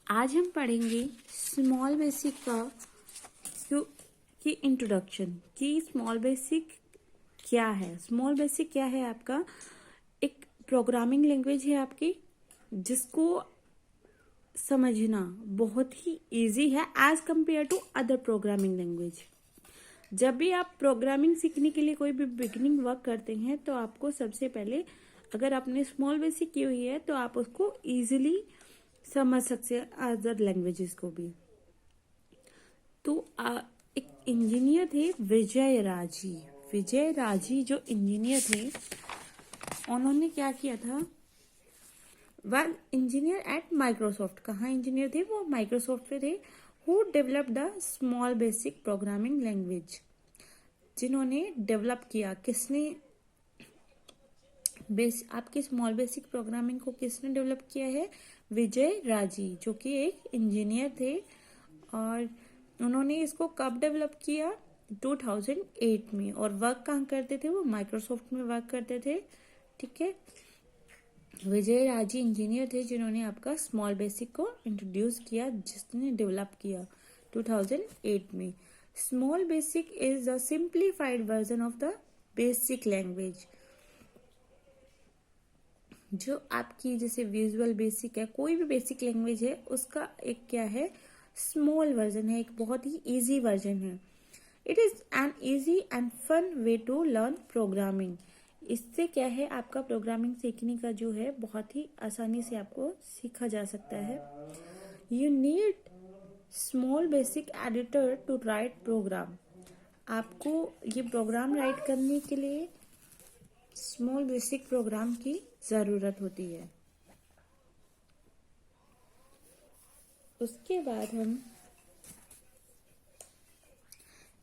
आज हम पढ़ेंगे स्मॉल बेसिक की इंट्रोडक्शन कि स्मॉल बेसिक क्या है। स्मॉल बेसिक क्या है? आपका एक प्रोग्रामिंग लैंग्वेज है आपकी, जिसको समझना बहुत ही इजी है as compare to other programming language. जब भी आप प्रोग्रामिंग सीखने के लिए कोई भी बिगिनिंग वर्क करते हैं तो आपको सबसे पहले, अगर आपने स्मॉल बेसिक की हुई है तो आप उसको इजीली समझ सकते हैं अदर लैंग्वेजेस को भी। तो एक इंजीनियर थे विजय राजी। विजय राजी जो इंजीनियर थे, उन्होंने क्या किया था? Well, engineer at Microsoft. कहाँ इंजीनियर थे वो? माइक्रोसॉफ्ट पे थे। Who develop the small basic programming language. जिन्होंने डेवलप किया, किसने आपके स्मॉल बेसिक प्रोग्रामिंग को किसने डेवलप किया है? विजय राजी, जो कि एक इंजीनियर थे। और उन्होंने इसको कब डेवलप किया? 2008 में। और वर्क कहाँ करते थे वो? माइक्रोसॉफ्ट में वर्क करते थे। ठीक है, विजय राजी इंजीनियर थे जिन्होंने आपका स्मॉल बेसिक को इंट्रोड्यूस किया, जिसने डेवलप किया 2008 में। Small basic is the simplified version of the basic language. जो आपकी जैसे विजुअल बेसिक है, कोई भी बेसिक लैंग्वेज है, उसका एक क्या है? स्मॉल वर्जन है, एक बहुत ही इजी वर्जन है। It is an easy and fun way to learn programming. इससे क्या है, आपका प्रोग्रामिंग सीखने का जो है बहुत ही आसानी से आपको सीखा जा सकता है। You need small basic editor to write program. आपको ये प्रोग्राम राइट करने के लिए स्मॉल बेसिक प्रोग्राम की जरूरत होती है। उसके बाद हम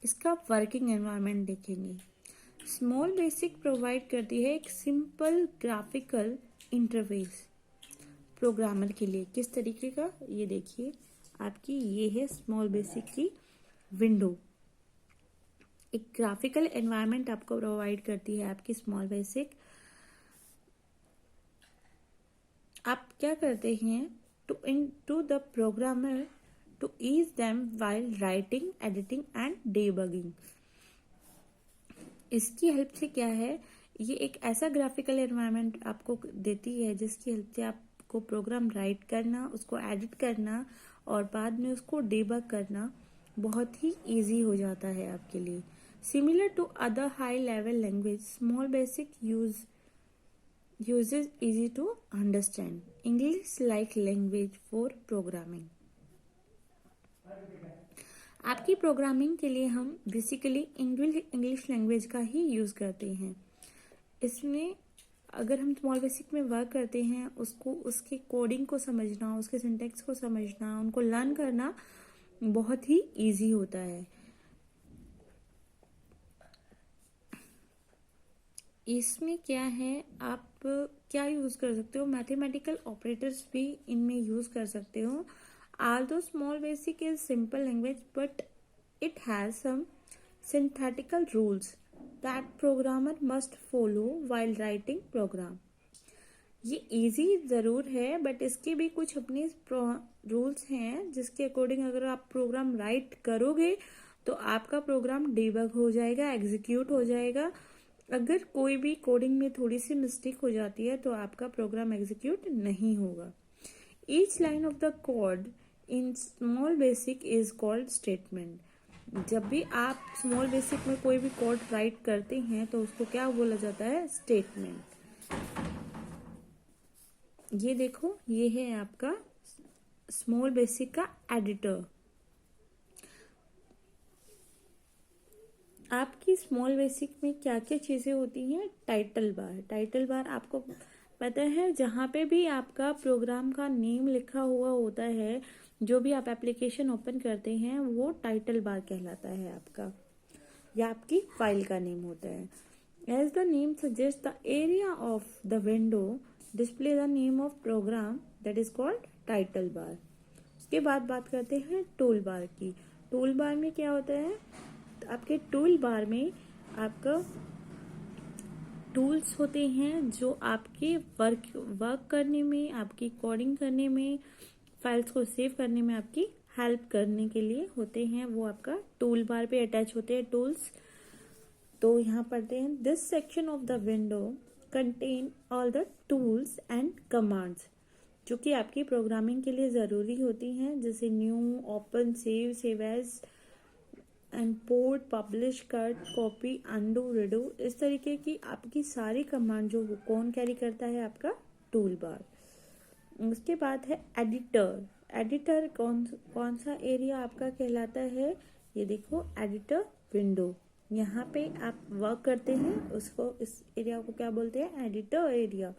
इसका वर्किंग एनवायरनमेंट देखेंगे। स्मॉल बेसिक प्रोवाइड करती है एक सिंपल ग्राफिकल इंटरफेस प्रोग्रामर के लिए। किस तरीके का? ये देखिए, आपकी ये है स्मॉल बेसिक की विंडो। एक ग्राफिकल एनवायरनमेंट आपको प्रोवाइड करती है आपकी स्मॉल बेसिक। आप क्या करते हैं? To the programmer to ease them while writing, editing and debugging. इसकी हेल्प से क्या है, ये एक ऐसा ग्राफिकल एनवायरनमेंट आपको देती है जिसकी हेल्प से आपको प्रोग्राम राइट करना, उसको एडिट करना और बाद में उसको डीबग करना बहुत ही इजी हो जाता है आपके लिए। Similar to other high level language, small basic uses easy to understand English like language for programming। आपकी प्रोग्रामिंग के लिए हम बेसिकली इंग्लिश लैंग्वेज का ही यूज करते हैं। इसमें अगर हम स्मॉल बेसिक में वर्क करते हैं, उसको उसके कोडिंग को समझना, उसके सिंटेक्स को समझना, उनको लर्न करना बहुत ही इजी होता है। इसमें क्या है, आप क्या यूज कर सकते हो? मैथमेटिकल ऑपरेटर्स भी इनमें यूज कर सकते हो। Although small basic is simple language, but it has some synthetical rules that programmer must follow while writing program। ये इजी जरूर है, बट इसके भी कुछ अपने रूल्स हैं जिसके अकॉर्डिंग अगर आप प्रोग्राम राइट करोगे तो आपका प्रोग्राम डीबग हो जाएगा, एग्जीक्यूट हो जाएगा। अगर कोई भी कोडिंग में थोड़ी सी मिस्टेक हो जाती है तो आपका प्रोग्राम एग्जीक्यूट नहीं होगा। Each line of the code in small basic is called statement. जब भी आप स्मॉल बेसिक में कोई भी कोड राइट करते हैं तो उसको क्या बोला जाता है? स्टेटमेंट। ये देखो, ये है आपका स्मॉल बेसिक का एडिटर। आपकी स्मॉल बेसिक में क्या क्या चीजें होती हैं? Title bar. टाइटल बार आपको पता है, जहाँ पे भी आपका प्रोग्राम का नेम लिखा हुआ होता है, जो भी आप एप्लीकेशन ओपन करते हैं, वो टाइटल बार कहलाता है आपका, या आपकी फाइल का नेम होता है। As the name suggest, the area of the window display the name of program that is called title bar. उसके बाद बात करते हैं टूल बार की। टूल बार में क्या होता है? आपके टूल बार में आपका टूल्स होते हैं जो आपके वर्क करने में, आपकी कोडिंग करने में, फाइल्स को सेव करने में आपकी हेल्प करने के लिए होते हैं, वो आपका टूल बार पे अटैच होते हैं टूल्स। तो यहाँ पढ़ते हैं, this section of the window contain all the tools and commands जो कि आपकी प्रोग्रामिंग के लिए ज़रूरी होती हैं, जैसे new, open, save, save as, import, publish, cut, copy, undo, redo. इस तरीके की आपकी सारी कमांड जो कौन कैरी करता है, आपका टूल बार। उसके बाद है एडिटर। एडिटर कौन सा एरिया आपका कहलाता है, ये देखो एडिटर विंडो। यहाँ पे आप वर्क करते हैं, उसको इस एरिया को क्या बोलते हैं, editor area.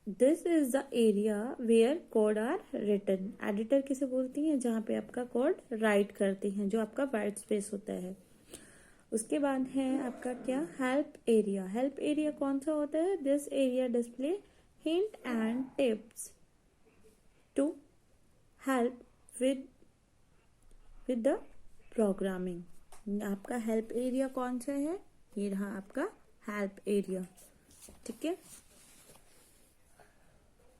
This is the area where code are written. Editor किसे बोलती हैं, जहाँ पे आपका कोड राइट करते हैं, जो आपका वाइट स्पेस होता है। उसके बाद है आपका क्या, हेल्प एरिया। हेल्प एरिया कौन सा होता है, this area display hint and tips to help with the programming. आपका हेल्प एरिया कौन सा है, ये रहा आपका हेल्प एरिया। ठीक है।